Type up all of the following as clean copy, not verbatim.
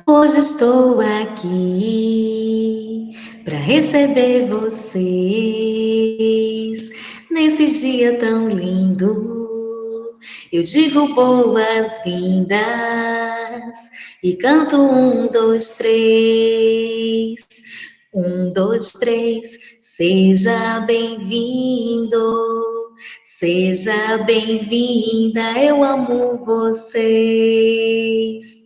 Hoje estou aqui para receber vocês nesse dia tão lindo. Eu digo boas-vindas e canto um, dois, três. Um, dois, três. Seja bem-vindo, seja bem-vinda. Eu amo vocês.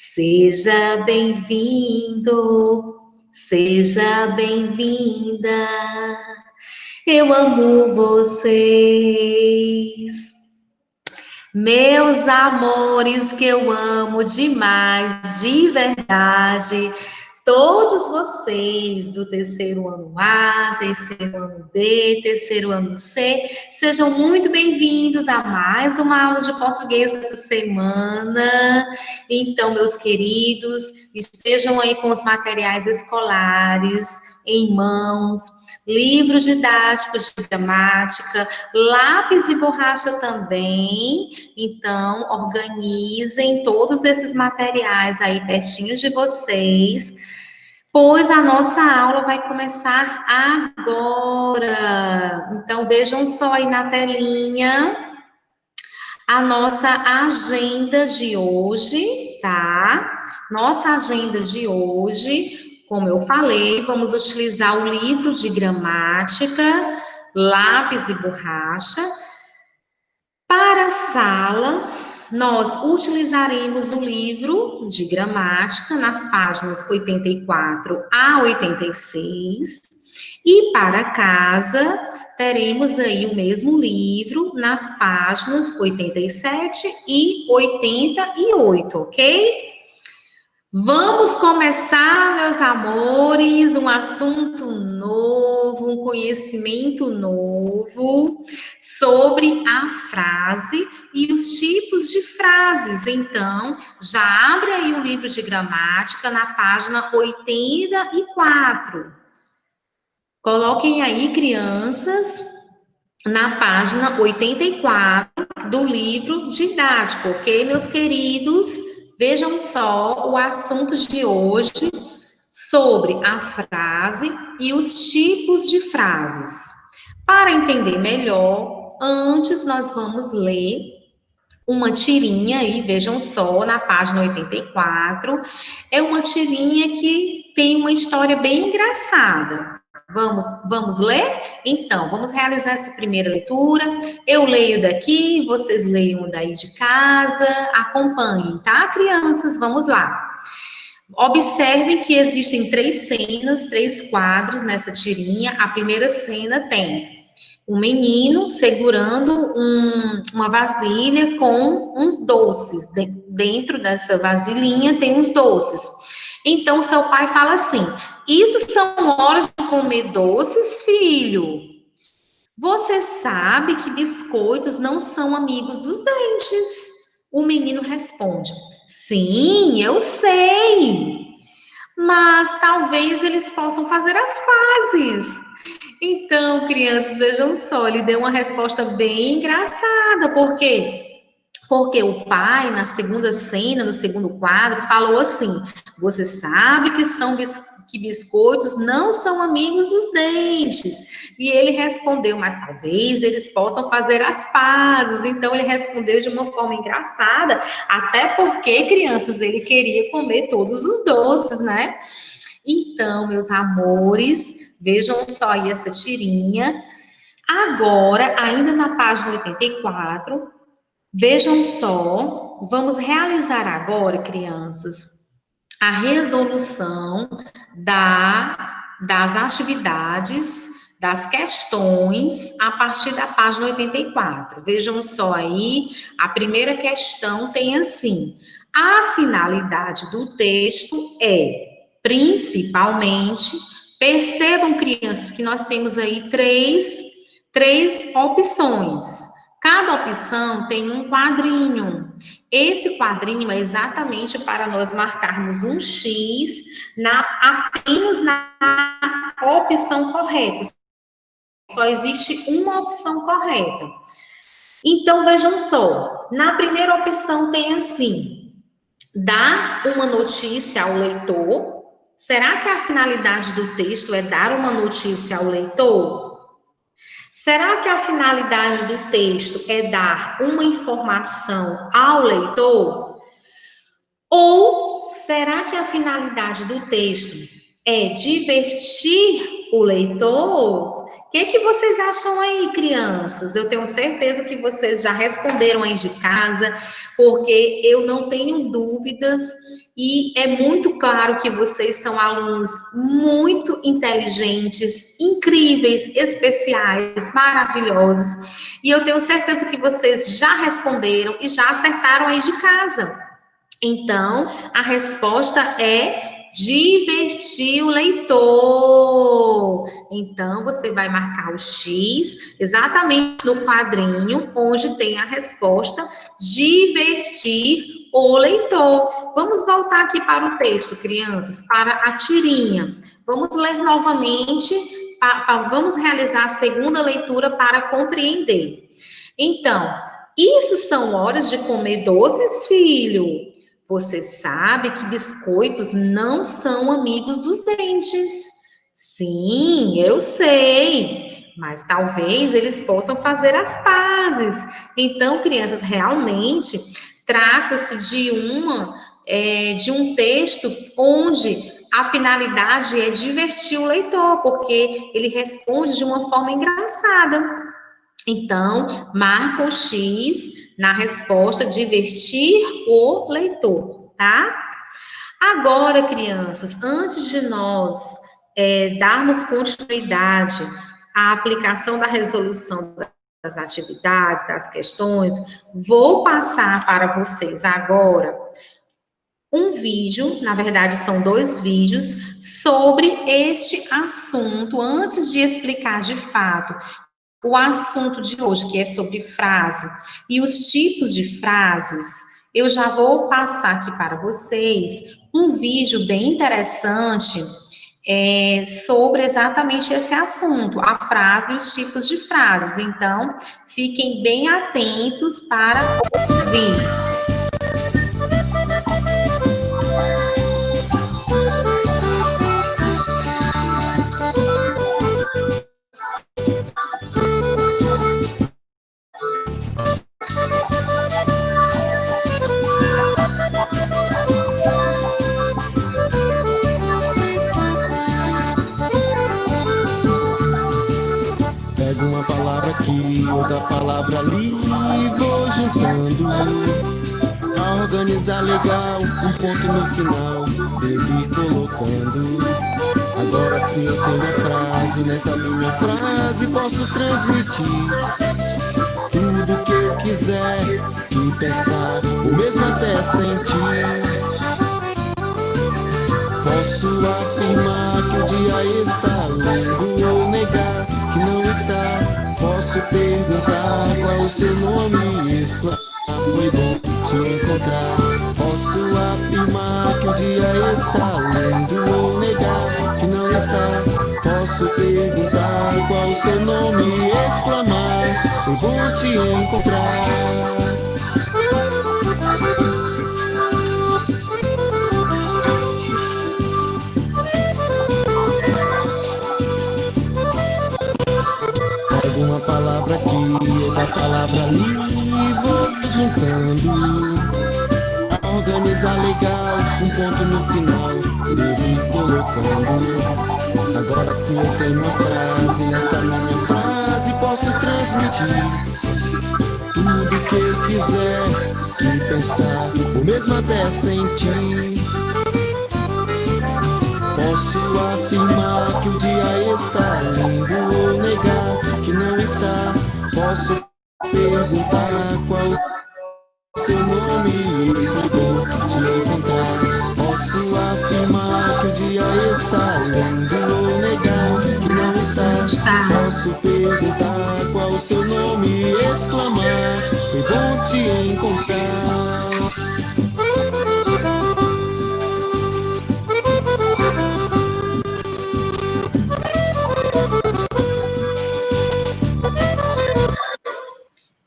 Seja bem-vindo, seja bem-vinda. Eu amo vocês. Meus amores, que eu amo demais, de verdade. Todos vocês do terceiro ano A, terceiro ano B, terceiro ano C, sejam muito bem-vindos a mais uma aula de português essa semana. Então, meus queridos, estejam aí com os materiais escolares em mãos, livros didáticos de gramática, lápis e borracha também. Então, organizem todos esses materiais aí pertinho de vocês, pois a nossa aula vai começar agora. Então, vejam só aí na telinha a nossa agenda de hoje, tá? Nossa agenda de hoje, como eu falei, vamos utilizar o livro de gramática, lápis e borracha. Para a sala, nós utilizaremos o livro de gramática nas páginas 84 a 86. E para casa, teremos aí o mesmo livro nas páginas 87 e 88, ok? Vamos começar, meus amores, um assunto novo, um conhecimento novo sobre a frase e os tipos de frases. Então, já abre aí o livro de gramática na página 84. Coloquem aí, crianças, na página 84 do livro didático, ok, meus queridos? Vejam só o assunto de hoje sobre a frase e os tipos de frases. Para entender melhor, antes nós vamos ler uma tirinha aí, vejam só, na página 84. É uma tirinha que tem uma história bem engraçada. Vamos ler? Então, vamos realizar essa primeira leitura. Eu leio daqui, vocês leiam daí de casa. Acompanhem, tá, crianças? Vamos lá. Observem que existem três cenas, três quadros nessa tirinha. A primeira cena tem um menino segurando uma vasilha com uns doces. Dentro dessa vasilhinha tem uns doces. Então, seu pai fala assim: isso são horas de comer doces, filho? Você sabe que biscoitos não são amigos dos dentes. O menino responde: sim, eu sei. Mas talvez eles possam fazer as pazes. Então, crianças, vejam só, ele deu uma resposta bem engraçada, por quê? Porque o pai, na segunda cena, no segundo quadro, falou assim: você sabe que biscoitos não são amigos dos dentes. E ele respondeu: mas talvez eles possam fazer as pazes. Então ele respondeu de uma forma engraçada, até porque, crianças, ele queria comer todos os doces, né? Então, meus amores, vejam só aí essa tirinha. Agora, ainda na página 84, vejam só, vamos realizar agora, crianças, a resolução das atividades, das questões, a partir da página 84. Vejam só aí, a primeira questão tem assim: a finalidade do texto é, principalmente, percebam, crianças, que nós temos aí três opções. Cada opção tem um quadrinho. Esse quadrinho é exatamente para nós marcarmos um X apenas na opção correta. Só existe uma opção correta. Então, vejam só. Na primeira opção tem assim: Dar uma notícia ao leitor. Será que a finalidade do texto é dar uma notícia ao leitor? Será que a finalidade do texto é dar uma informação ao leitor? Ou será que a finalidade do texto é divertir o leitor? O que vocês acham aí, crianças? Eu tenho certeza que vocês já responderam aí de casa, porque eu não tenho dúvidas e é muito claro que vocês são alunos muito inteligentes, incríveis, especiais, maravilhosos. E eu tenho certeza que vocês já responderam e já acertaram aí de casa. Então, a resposta é divertir o leitor. Então, você vai marcar o X exatamente no quadrinho onde tem a resposta divertir o leitor. Vamos voltar aqui para o texto, crianças, para a tirinha. Vamos ler novamente, vamos realizar a segunda leitura para compreender. Então, isso são horas de comer doces, filho? Você sabe que biscoitos não são amigos dos dentes. Sim, eu sei, mas talvez eles possam fazer as pazes. Então, crianças, realmente trata-se de um texto onde a finalidade é divertir o leitor, porque ele responde de uma forma engraçada. Então, marca o X na resposta divertir o leitor, tá? Agora, crianças, antes de nós darmos continuidade à aplicação da resolução das atividades, das questões, vou passar para vocês agora um vídeo, na verdade são 2 vídeos, sobre este assunto, antes de explicar de fato o assunto de hoje, que é sobre frase, e os tipos de frases, eu já vou passar aqui para vocês um vídeo bem interessante sobre exatamente esse assunto, a frase e os tipos de frases. Então, fiquem bem atentos para ouvir. Pego uma palavra aqui, outra palavra ali, vou juntando. A organizar legal, um ponto no final, devo ir colocando. Agora sim eu tenho a frase, nessa minha frase posso transmitir tudo que eu quiser e pensar, o mesmo até sentir. Posso afirmar que o dia está lindo ou negar que não está. Posso perguntar qual o seu nome, exclamar, foi bom te encontrar. Posso afirmar que o dia está lindo ou negar que não está. Posso perguntar qual o seu nome, exclamar, foi bom te encontrar. Uma palavra aqui, outra palavra ali, vou juntando. A organizar legal, um ponto no final, devo ir colocando. Agora sim eu tenho uma frase, nessa minha frase posso transmitir tudo que eu quiser e pensar, o mesmo até sentir. Posso afirmar que o dia está lindo ou negar que não está. Posso perguntar qual o seu nome, estou bom te encontrar. Posso afirmar que o dia está lindo ou negar que não está. Posso perguntar qual o seu nome, exclamar, foi bom te encontrar.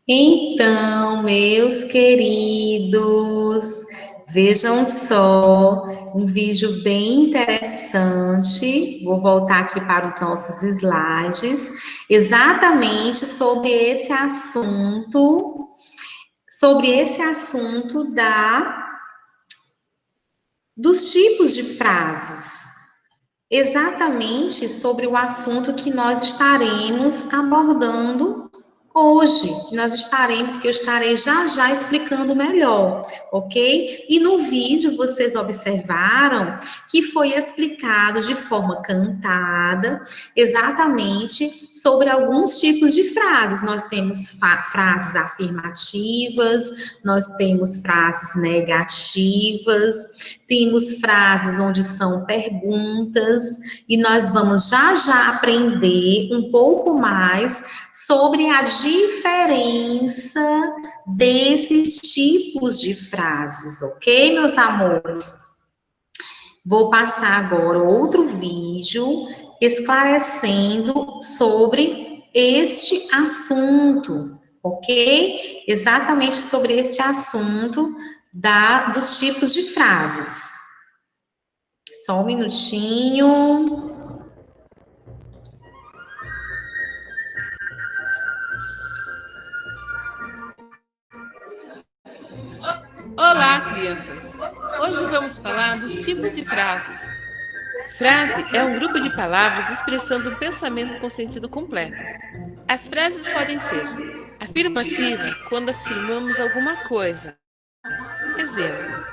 Então, meus queridos, Vejam só, um vídeo bem interessante. Vou voltar aqui para os nossos slides, exatamente sobre esse assunto dos tipos de frases. Exatamente sobre o assunto que nós estaremos abordando hoje, que eu estarei já explicando melhor, ok? E no vídeo vocês observaram que foi explicado de forma cantada, exatamente sobre alguns tipos de frases. Nós temos frases afirmativas, nós temos frases negativas, temos frases onde são perguntas, e nós vamos já aprender um pouco mais sobre a diferença desses tipos de frases, ok, meus amores? Vou passar agora outro vídeo esclarecendo sobre este assunto, ok? Exatamente sobre este assunto dos tipos de frases. Só um minutinho. Olá, crianças! Hoje vamos falar dos tipos de frases. Frase é um grupo de palavras expressando um pensamento com sentido completo. As frases podem ser afirmativa, quando afirmamos alguma coisa. Exemplo: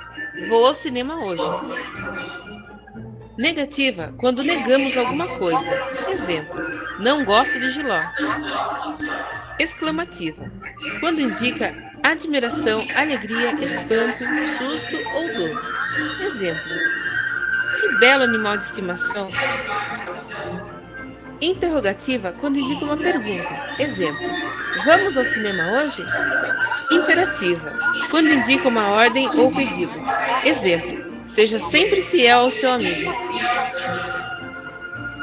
vou ao cinema hoje. Negativa, quando negamos alguma coisa. Exemplo: não gosto de jiló. Exclamativa, quando indica admiração, alegria, espanto, susto ou dor. Exemplo: que belo animal de estimação. Interrogativa, quando indica uma pergunta. Exemplo: vamos ao cinema hoje? Imperativa, quando indica uma ordem ou pedido. Exemplo: seja sempre fiel ao seu amigo.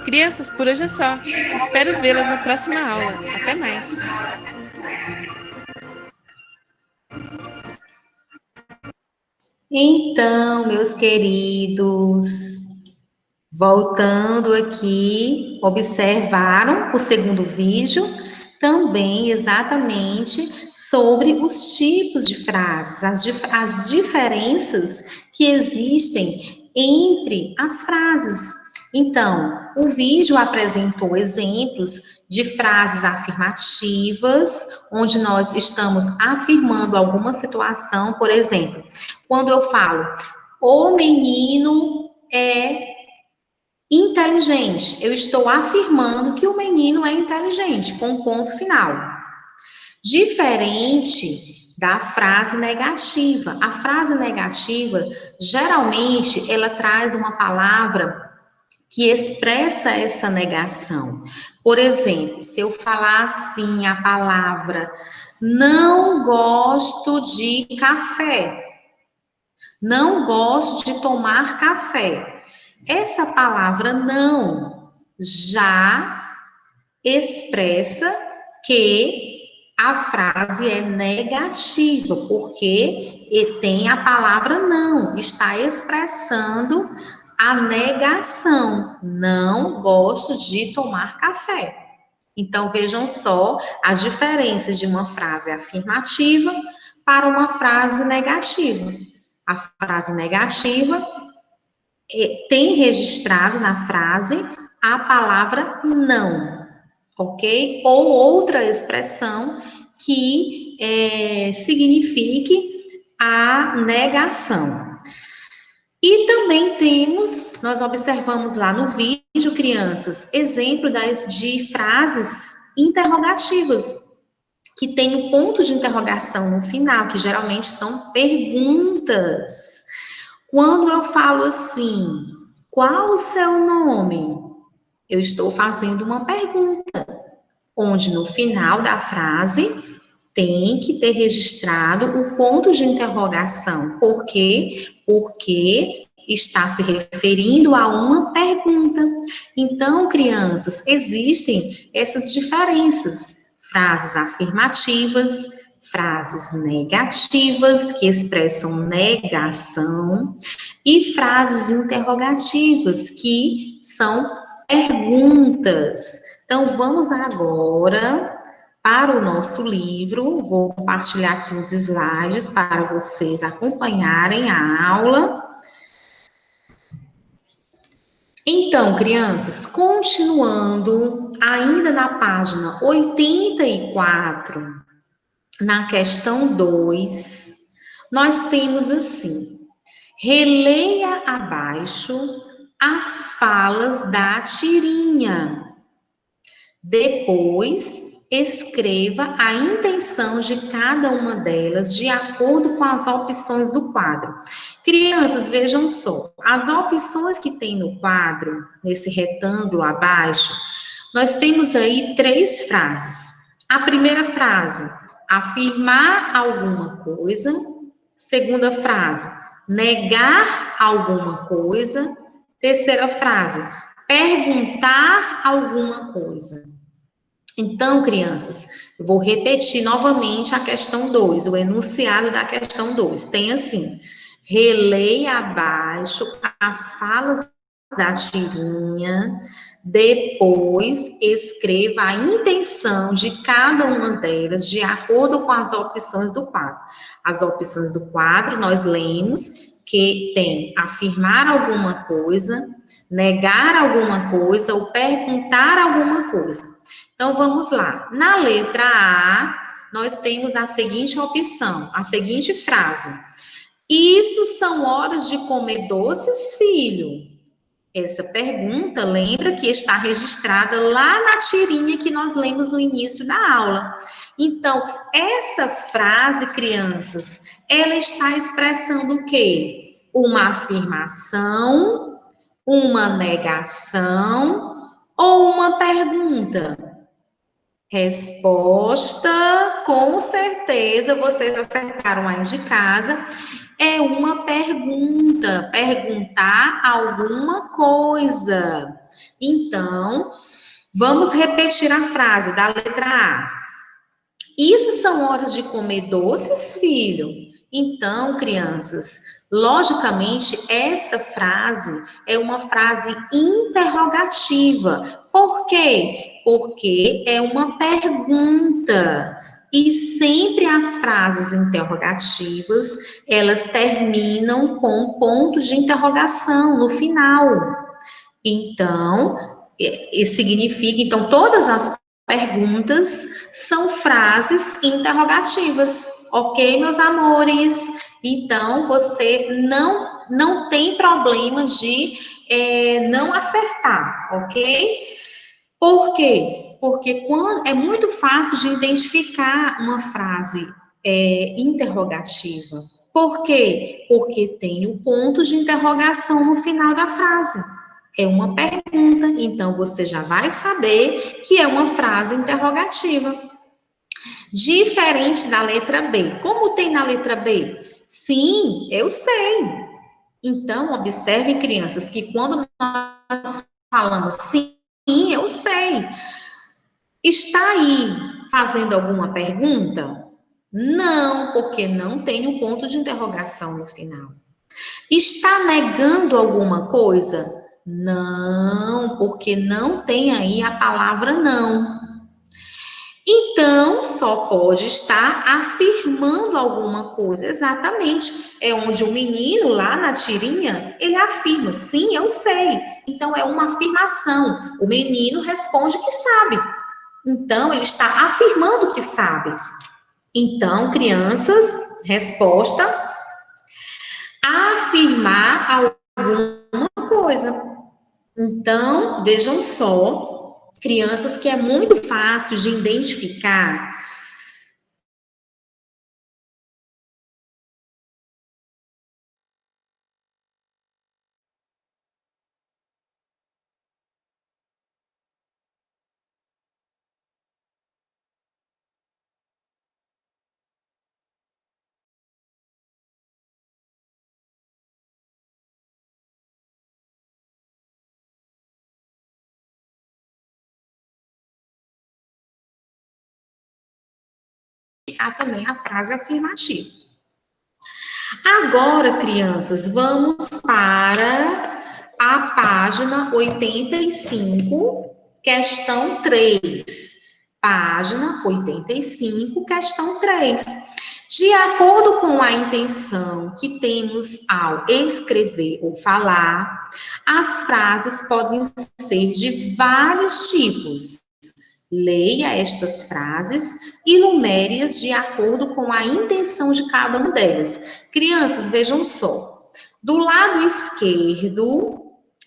Crianças, por hoje é só. Espero vê-las na próxima aula. Até mais! Então, meus queridos, voltando aqui, observaram o segundo vídeo, também exatamente sobre os tipos de frases, as diferenças que existem entre as frases. Então, o vídeo apresentou exemplos de frases afirmativas, onde nós estamos afirmando alguma situação, por exemplo, quando eu falo, o menino é inteligente, eu estou afirmando que o menino é inteligente, com ponto final. Diferente da frase negativa. A frase negativa, geralmente, ela traz uma palavra que expressa essa negação. Por exemplo, se eu falar assim a palavra não gosto de café, não gosto de tomar café, essa palavra não já expressa que a frase é negativa, porque tem a palavra não, está expressando a negação, não gosto de tomar café. Então, vejam só as diferenças de uma frase afirmativa para uma frase negativa. A frase negativa tem registrado na frase a palavra não, ok? Ou outra expressão que signifique a negação. E também nós observamos lá no vídeo, crianças, exemplo de frases interrogativas, que tem o ponto de interrogação no final, que geralmente são perguntas. Quando eu falo assim, qual o seu nome? Eu estou fazendo uma pergunta, onde no final da frase tem que ter registrado o ponto de interrogação. Por quê? Porque está se referindo a uma pergunta. Então, crianças, existem essas diferenças. Frases afirmativas, frases negativas, que expressam negação, e frases interrogativas, que são perguntas. Então, vamos agora para o nosso livro. Vou compartilhar aqui os slides para vocês acompanharem a aula. Então, crianças, continuando, ainda na página 84, na questão 2, nós temos assim: releia abaixo as falas da tirinha. Depois, escreva a intenção de cada uma delas de acordo com as opções do quadro. Crianças, vejam só, as opções que tem no quadro, nesse retângulo abaixo, nós temos aí 3 frases. A primeira frase, afirmar alguma coisa. Segunda frase, negar alguma coisa. Terceira frase, perguntar alguma coisa. Então, crianças, eu vou repetir novamente a questão 2, o enunciado da questão 2. Tem assim: releia abaixo as falas da tirinha, depois escreva a intenção de cada uma delas de acordo com as opções do quadro. As opções do quadro, nós lemos que tem afirmar alguma coisa, negar alguma coisa ou perguntar alguma coisa. Então, vamos lá. Na letra A, nós temos a seguinte opção, a seguinte frase: isso são horas de comer doces, filho? Essa pergunta, lembra que está registrada lá na tirinha que nós lemos no início da aula. Então, essa frase, crianças, ela está expressando o quê? Uma afirmação, uma negação ou uma pergunta? Resposta, com certeza, vocês acertaram aí de casa. É uma pergunta, perguntar alguma coisa. Então, vamos repetir a frase da letra A. Isso são horas de comer doces, filho? Então, crianças, logicamente, essa frase é uma frase interrogativa. Por quê? Porque é uma pergunta. E sempre as frases interrogativas, elas terminam com pontos de interrogação no final. Então, significa, então, todas as perguntas são frases interrogativas, ok, meus amores? Então, você não tem problema de não acertar, ok? Por quê? Porque é muito fácil de identificar uma frase interrogativa. Por quê? Porque tem o ponto de interrogação no final da frase. É uma pergunta, então você já vai saber que é uma frase interrogativa. Diferente da letra B. Como tem na letra B? Sim, eu sei. Então, observem, crianças, que quando nós falamos sim, eu sei, está aí fazendo alguma pergunta? Não, porque não tem um ponto de interrogação no final. Está negando alguma coisa? Não, porque não tem aí a palavra não. Então, só pode estar afirmando alguma coisa. Exatamente. É onde o menino, lá na tirinha, ele afirma: sim, eu sei. Então, é uma afirmação. O menino responde que sabe. Então, ele está afirmando que sabe. Então, crianças, resposta: afirmar alguma coisa. Então, vejam só, crianças, que é muito fácil de identificar identificar também a frase afirmativa. Agora, crianças, vamos para a página 85, questão 3. Página 85, questão 3. De acordo com a intenção que temos ao escrever ou falar, as frases podem ser de vários tipos. Leia estas frases e numere-as de acordo com a intenção de cada uma delas. Crianças, vejam só. Do lado esquerdo,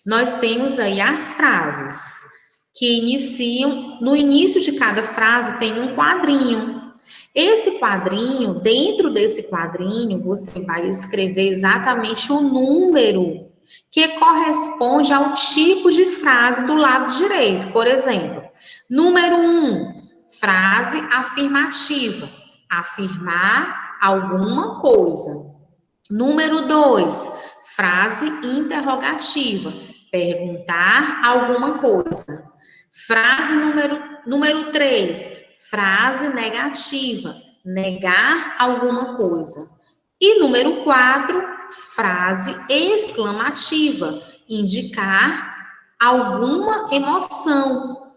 nós temos aí as frases que iniciam, no início de cada frase tem um quadrinho. Esse quadrinho, dentro desse quadrinho, você vai escrever exatamente o número que corresponde ao tipo de frase do lado direito. Por exemplo, número 1, frase afirmativa, afirmar alguma coisa. Número 2, frase interrogativa, perguntar alguma coisa. Frase número 3, frase negativa, negar alguma coisa. E número 4, frase exclamativa, indicar alguma emoção,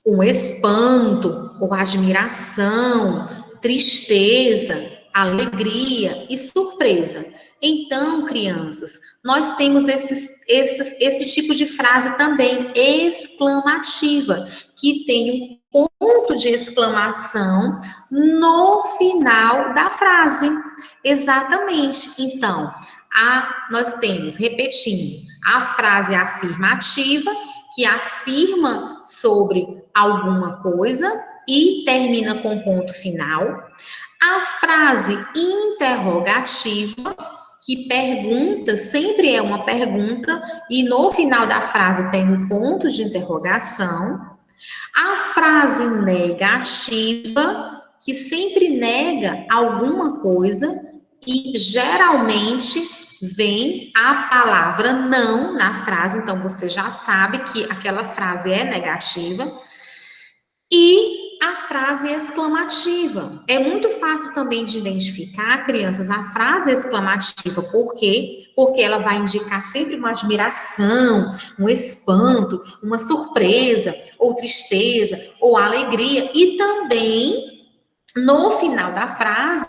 um espanto, ou admiração, tristeza, alegria e surpresa. Então, crianças, nós temos esse tipo de frase também, exclamativa, que tem um ponto de exclamação no final da frase. Exatamente. Então, nós temos, repetindo, a frase afirmativa, que afirma sobre alguma coisa e termina com ponto final. A frase interrogativa, que pergunta, sempre é uma pergunta, e no final da frase tem um ponto de interrogação. A frase negativa, que sempre nega alguma coisa, e geralmente vem a palavra não na frase, então você já sabe que aquela frase é negativa. E a frase exclamativa. É muito fácil também de identificar, crianças, a frase exclamativa. Por quê? Porque ela vai indicar sempre uma admiração, um espanto, uma surpresa, ou tristeza, ou alegria. E também, no final da frase,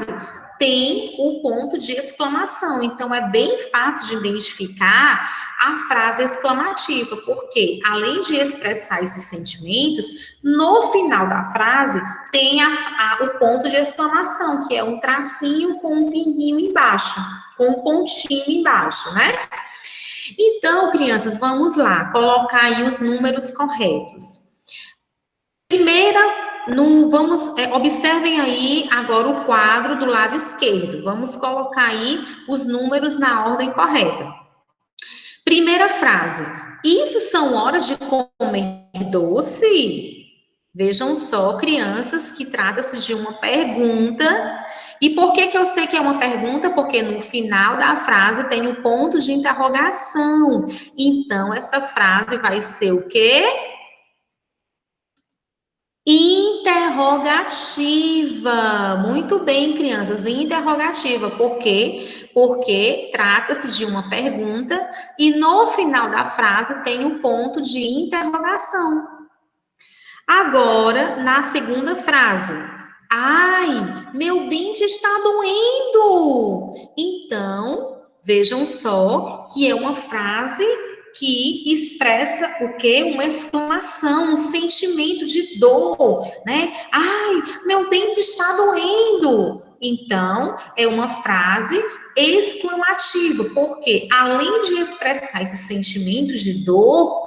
tem o ponto de exclamação. Então, é bem fácil de identificar a frase exclamativa, porque, além de expressar esses sentimentos, no final da frase tem o ponto de exclamação, que é um tracinho com um pinguinho embaixo, com um pontinho embaixo, né? Então, crianças, vamos lá, colocar aí os números corretos. Observem aí agora o quadro do lado esquerdo. Vamos colocar aí os números na ordem correta. Primeira frase. Isso são horas de comer doce? Vejam só, crianças, que trata-se de uma pergunta. E por que eu sei que é uma pergunta? Porque no final da frase tem o ponto de interrogação. Então, essa frase vai ser o quê? Interrogativa. Muito bem, crianças, interrogativa. Por quê? Porque trata-se de uma pergunta e no final da frase tem o ponto de interrogação. Agora, na segunda frase. Ai, meu dente está doendo. Então, vejam só que é uma frase que expressa o quê? Uma exclamação, um sentimento de dor, né? Ai, meu dente está doendo. Então, é uma frase exclamativa, porque além de expressar esse sentimento de dor,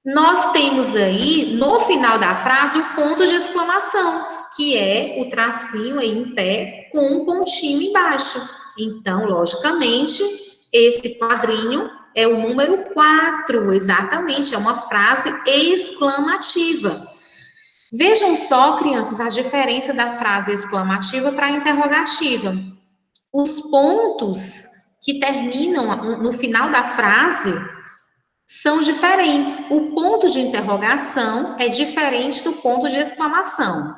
nós temos aí, no final da frase, o ponto de exclamação, que é o tracinho aí em pé com um pontinho embaixo. Então, logicamente, esse quadrinho é o número 4, exatamente, é uma frase exclamativa. Vejam só, crianças, a diferença da frase exclamativa para a interrogativa. Os pontos que terminam no final da frase são diferentes. O ponto de interrogação é diferente do ponto de exclamação.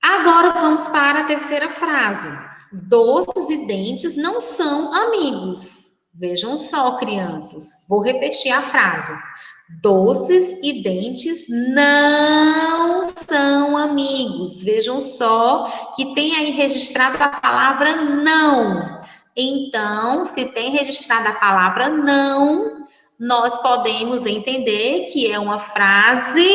Agora vamos para a terceira frase. Doces e dentes não são amigos. Vejam só, crianças. Vou repetir a frase. Doces e dentes não são amigos. Vejam só que tem aí registrado a palavra não. Então, se tem registrado a palavra não, nós podemos entender que é uma frase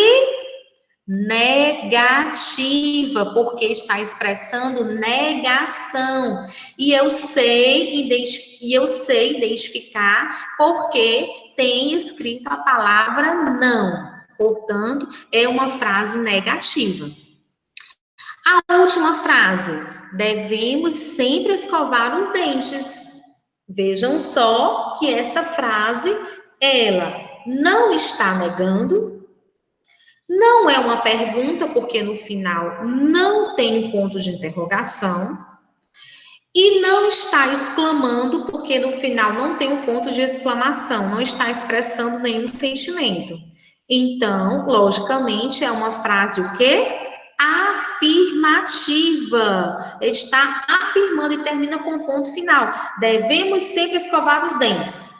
negativa, porque está expressando negação. E eu sei identificar porque tem escrito a palavra não. Portanto, é uma frase negativa. A última frase: devemos sempre escovar os dentes. Vejam só que essa frase, ela não está negando, não é uma pergunta, porque no final não tem um ponto de interrogação. E não está exclamando, porque no final não tem um ponto de exclamação, não está expressando nenhum sentimento. Então, logicamente, é uma frase o quê? Afirmativa. Está afirmando e termina com o ponto final. Devemos sempre escovar os dentes.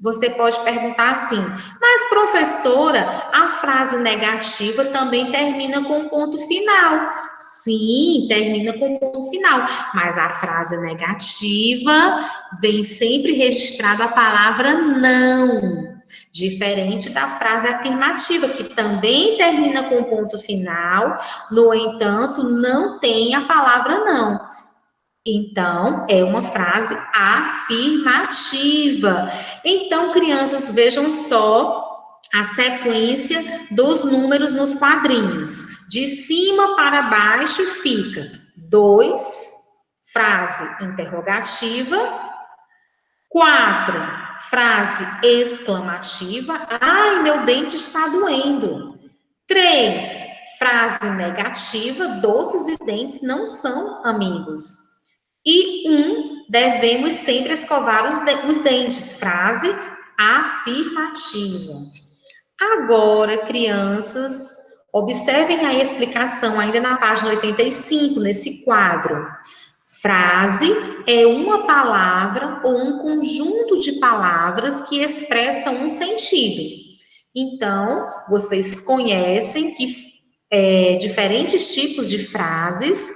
Você pode perguntar assim, mas professora, a frase negativa também termina com ponto final. Sim, termina com ponto final, mas a frase negativa vem sempre registrada a palavra não, diferente da frase afirmativa, que também termina com ponto final, no entanto, não tem a palavra não. Então, é uma frase afirmativa. Então, crianças, vejam só a sequência dos números nos quadrinhos. De cima para baixo fica 2, frase interrogativa. 4, frase exclamativa. Ai, meu dente está doendo. 3, frase negativa. Doces e dentes não são amigos. E devemos sempre escovar os dentes. Frase afirmativa. Agora, crianças, observem a explicação ainda na página 85, nesse quadro. Frase é uma palavra ou um conjunto de palavras que expressam um sentido. Então, vocês conhecem que diferentes tipos de frases.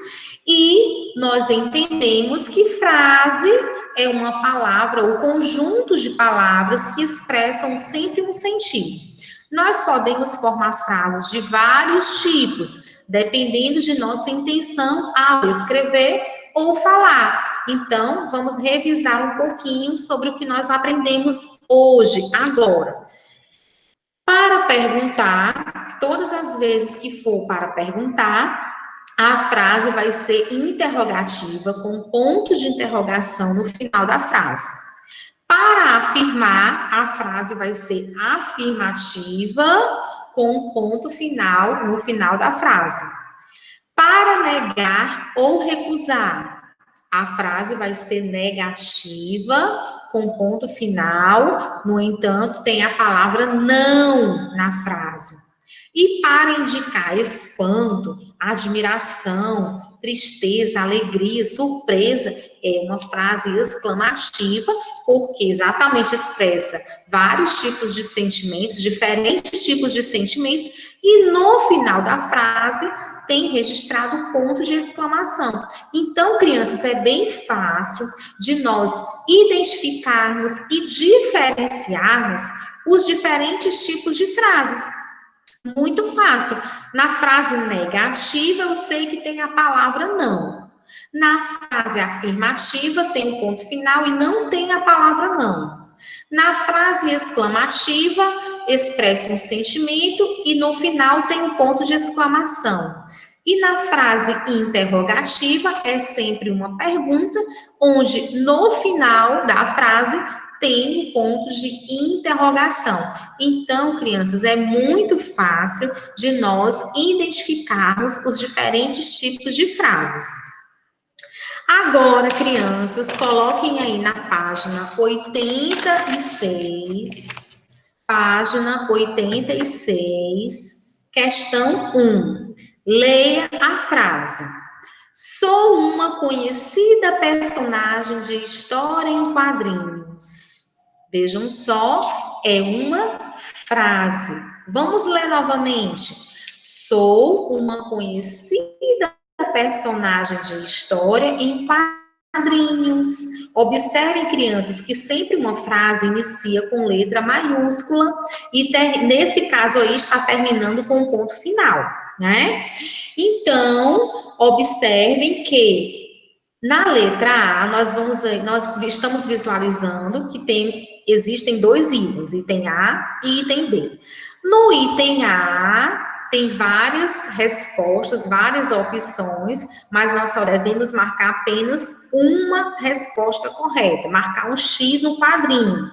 E nós entendemos que frase é uma palavra ou conjunto de palavras que expressam sempre um sentido. Nós podemos formar frases de vários tipos, dependendo de nossa intenção ao escrever ou falar. Então, vamos revisar um pouquinho sobre o que nós aprendemos hoje, agora. Para perguntar, todas as vezes que for para perguntar, a frase vai ser interrogativa, com ponto de interrogação no final da frase. Para afirmar, a frase vai ser afirmativa, com ponto final no final da frase. Para negar ou recusar, a frase vai ser negativa, com ponto final, no entanto, tem a palavra não na frase. E para indicar espanto, admiração, tristeza, alegria, surpresa, é uma frase exclamativa, porque exatamente expressa vários tipos de sentimentos, diferentes tipos de sentimentos, e no final da frase tem registrado o ponto de exclamação. Então, crianças, é bem fácil de nós identificarmos e diferenciarmos os diferentes tipos de frases. Muito fácil. Na frase negativa, eu sei que tem a palavra não. Na frase afirmativa, tem o ponto final e não tem a palavra não. Na frase exclamativa, expressa um sentimento e no final tem um ponto de exclamação. E na frase interrogativa, é sempre uma pergunta, onde no final da frase tem pontos de interrogação. Então, crianças, é muito fácil de nós identificarmos os diferentes tipos de frases. Agora, crianças, coloquem aí na página 86, questão 1. Leia a frase. Sou uma conhecida personagem de história em quadrinhos. Vejam só, é uma frase. Vamos ler novamente. Sou uma conhecida personagem de história em quadrinhos. Observem, crianças, que sempre uma frase inicia com letra maiúscula e nesse caso aí está terminando com um ponto final, né? Então, observem que na letra A nós estamos visualizando que existem dois itens, item A e item B. No item A tem várias respostas, várias opções, mas nós só devemos marcar apenas uma resposta correta, marcar um X no quadrinho.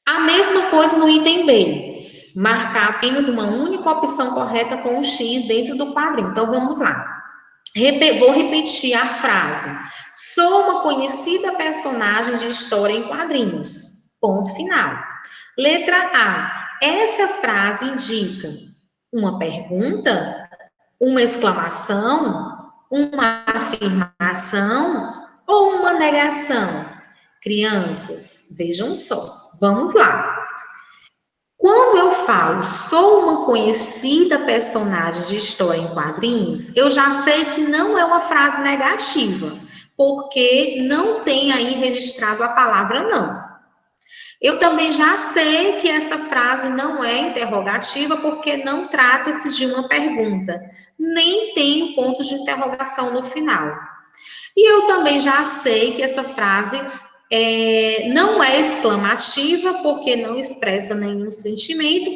A mesma coisa no item B, marcar apenas uma única opção correta com um X dentro do quadrinho. Então, vamos lá. Vou repetir a frase. Sou uma conhecida personagem de história em quadrinhos. Ponto final. Letra A. Essa frase indica uma pergunta, uma exclamação, uma afirmação ou uma negação? Crianças, vejam só. Vamos lá. Quando eu falo sou uma conhecida personagem de história em quadrinhos, eu já sei que não é uma frase negativa, porque não tem aí registrado a palavra não. Eu também já sei que essa frase não é interrogativa, porque não trata-se de uma pergunta, nem tem um ponto de interrogação no final. E eu também já sei que essa frase não é exclamativa, porque não expressa nenhum sentimento,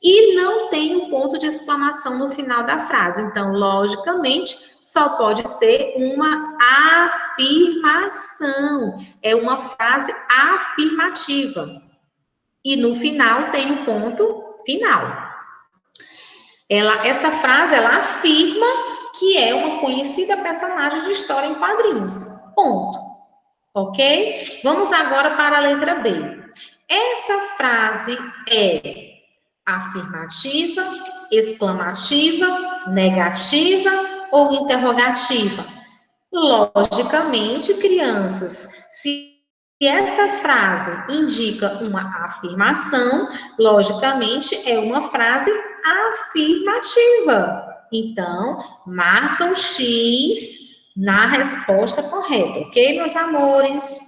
e não tem um ponto de exclamação no final da frase. Então, logicamente, só pode ser uma afirmação. É uma frase afirmativa. E no final tem o ponto final. Essa frase, ela afirma que é uma conhecida personagem de história em quadrinhos. Ponto. Ok? Vamos agora para a letra B. Essa frase é afirmativa, exclamativa, negativa ou interrogativa? Logicamente, crianças, se essa frase indica uma afirmação, logicamente é uma frase afirmativa. Então, marca um X na resposta correta, ok, meus amores?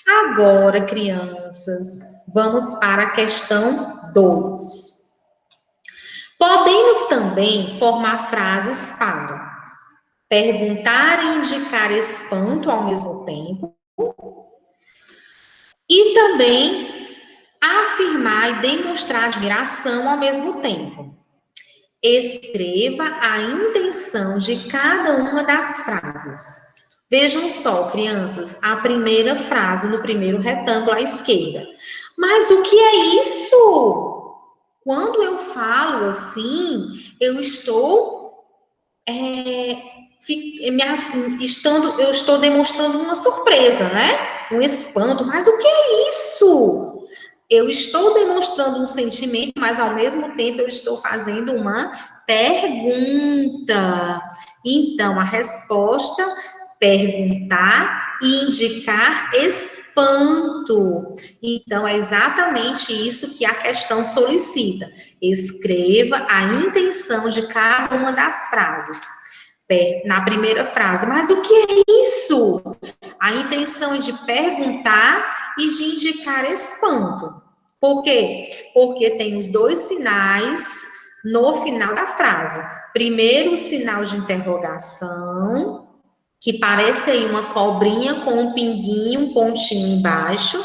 Agora, crianças, vamos para a questão 2. Podemos também formar frases para perguntar e indicar espanto ao mesmo tempo e também afirmar e demonstrar admiração ao mesmo tempo. Escreva a intenção de cada uma das frases. Vejam só, crianças, a primeira frase no primeiro retângulo à esquerda. Mas o que é isso? Quando eu falo assim, eu estou eu estou demonstrando uma surpresa, né? Um espanto. Mas o que é isso? Eu estou demonstrando um sentimento, mas ao mesmo tempo eu estou fazendo uma pergunta. Então, a resposta, perguntar e indicar espanto. Então, é exatamente isso que a questão solicita. Escreva a intenção de cada uma das frases. Na primeira frase, mas o que é isso? A intenção é de perguntar e de indicar espanto. Por quê? Porque tem os dois sinais no final da frase. Primeiro, o sinal de interrogação, que parece aí uma cobrinha com um pinguinho, um pontinho embaixo.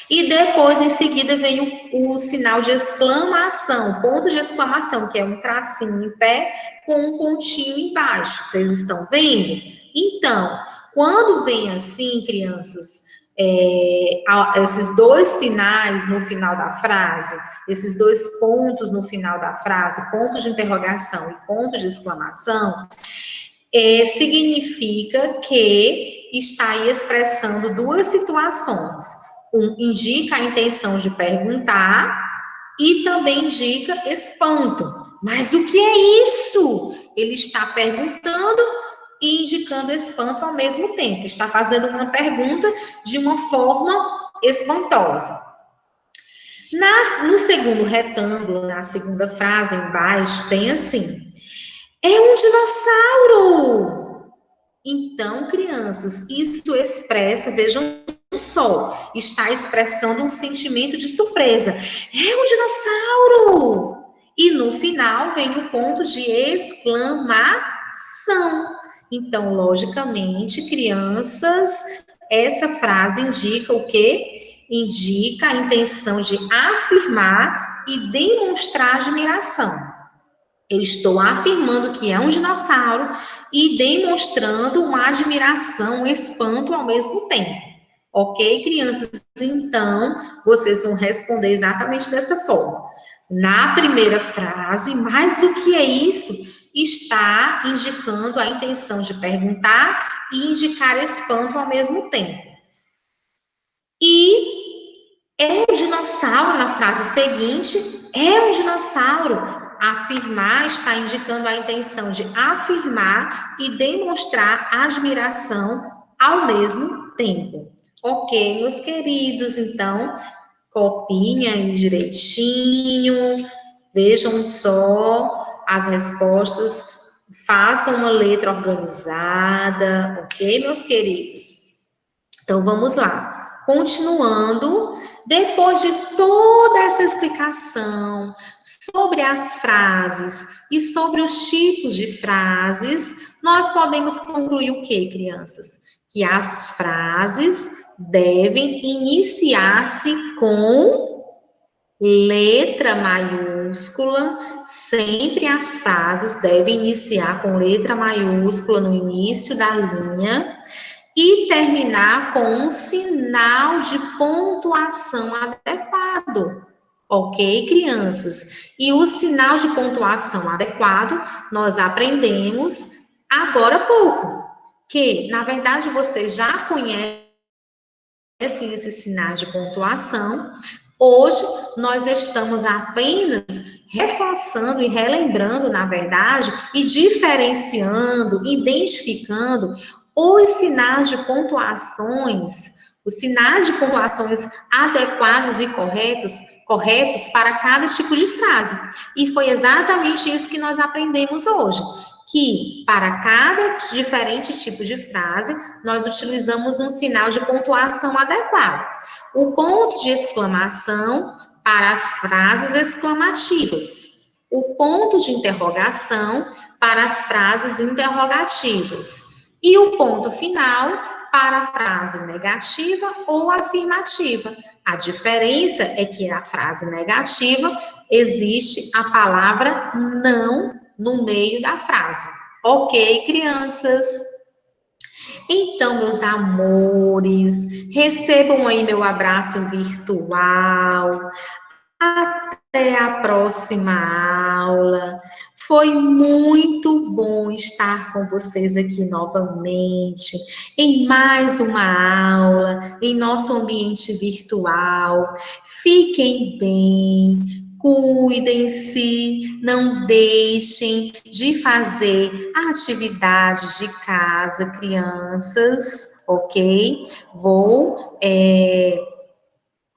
E depois, em seguida, vem o sinal de exclamação, ponto de exclamação, que é um tracinho em pé com um pontinho embaixo. Vocês estão vendo? Então, quando vem assim, crianças, esses dois sinais no final da frase, esses dois pontos no final da frase, ponto de interrogação e ponto de exclamação, significa que está aí expressando duas situações. Indica a intenção de perguntar e também indica espanto. Mas o que é isso? Ele está perguntando e indicando espanto ao mesmo tempo. Está fazendo uma pergunta de uma forma espantosa. No segundo retângulo, na segunda frase embaixo, tem assim: é um dinossauro! Então, crianças, isso expressa, vejam só, está expressando um sentimento de surpresa. É um dinossauro! E no final vem o ponto de exclamação. Então, logicamente, crianças, essa frase indica o quê? Indica a intenção de afirmar e demonstrar admiração. Eu estou afirmando que é um dinossauro e demonstrando uma admiração, um espanto ao mesmo tempo. Ok, crianças? Então, vocês vão responder exatamente dessa forma. Na primeira frase, mas o que é isso? Está indicando a intenção de perguntar e indicar espanto ao mesmo tempo. E é um dinossauro na frase seguinte, é um dinossauro. Afirmar está indicando a intenção de afirmar e demonstrar admiração ao mesmo tempo. Ok, meus queridos, então, copiem aí direitinho, vejam só as respostas, façam uma letra organizada, ok, meus queridos? Então, vamos lá. Continuando, depois de toda essa explicação sobre as frases e sobre os tipos de frases, nós podemos concluir o quê, crianças? Que as frases devem iniciar-se com letra maiúscula, sempre as frases devem iniciar com letra maiúscula no início da linha, e terminar com um sinal de pontuação adequado. Ok, crianças? E o sinal de pontuação adequado nós aprendemos agora há pouco, que, na verdade, vocês já conhecem esses sinais de pontuação. Hoje, nós estamos apenas reforçando e relembrando, na verdade, e diferenciando, identificando os sinais de pontuações adequados e corretos para cada tipo de frase. E foi exatamente isso que nós aprendemos hoje, que para cada diferente tipo de frase, nós utilizamos um sinal de pontuação adequado. O ponto de exclamação para as frases exclamativas. O ponto de interrogação para as frases interrogativas. E o ponto final para a frase negativa ou afirmativa. A diferença é que na frase negativa existe a palavra não no meio da frase. Ok, crianças? Então, meus amores, recebam aí meu abraço virtual. Até a próxima aula. Foi muito bom estar com vocês aqui novamente, em mais uma aula, em nosso ambiente virtual. Fiquem bem, cuidem-se, não deixem de fazer atividades de casa, crianças, ok? Vou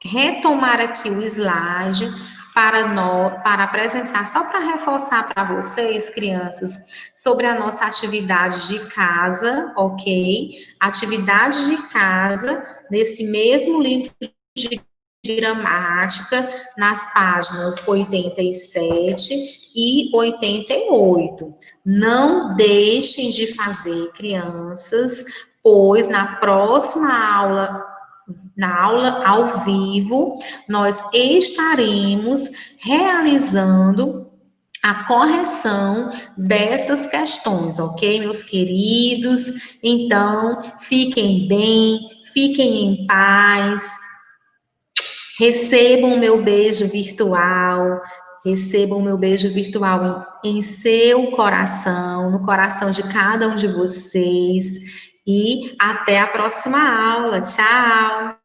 retomar aqui o slide para apresentar, só para reforçar para vocês, crianças, sobre a nossa atividade de casa, ok? Atividade de casa, nesse mesmo livro de gramática, nas páginas 87 e 88. Não deixem de fazer, crianças, pois na próxima aula, na aula ao vivo, nós estaremos realizando a correção dessas questões, ok, meus queridos? Então, fiquem bem, fiquem em paz, recebam o meu beijo virtual, recebam o meu beijo virtual em seu coração, no coração de cada um de vocês. E até a próxima aula. Tchau!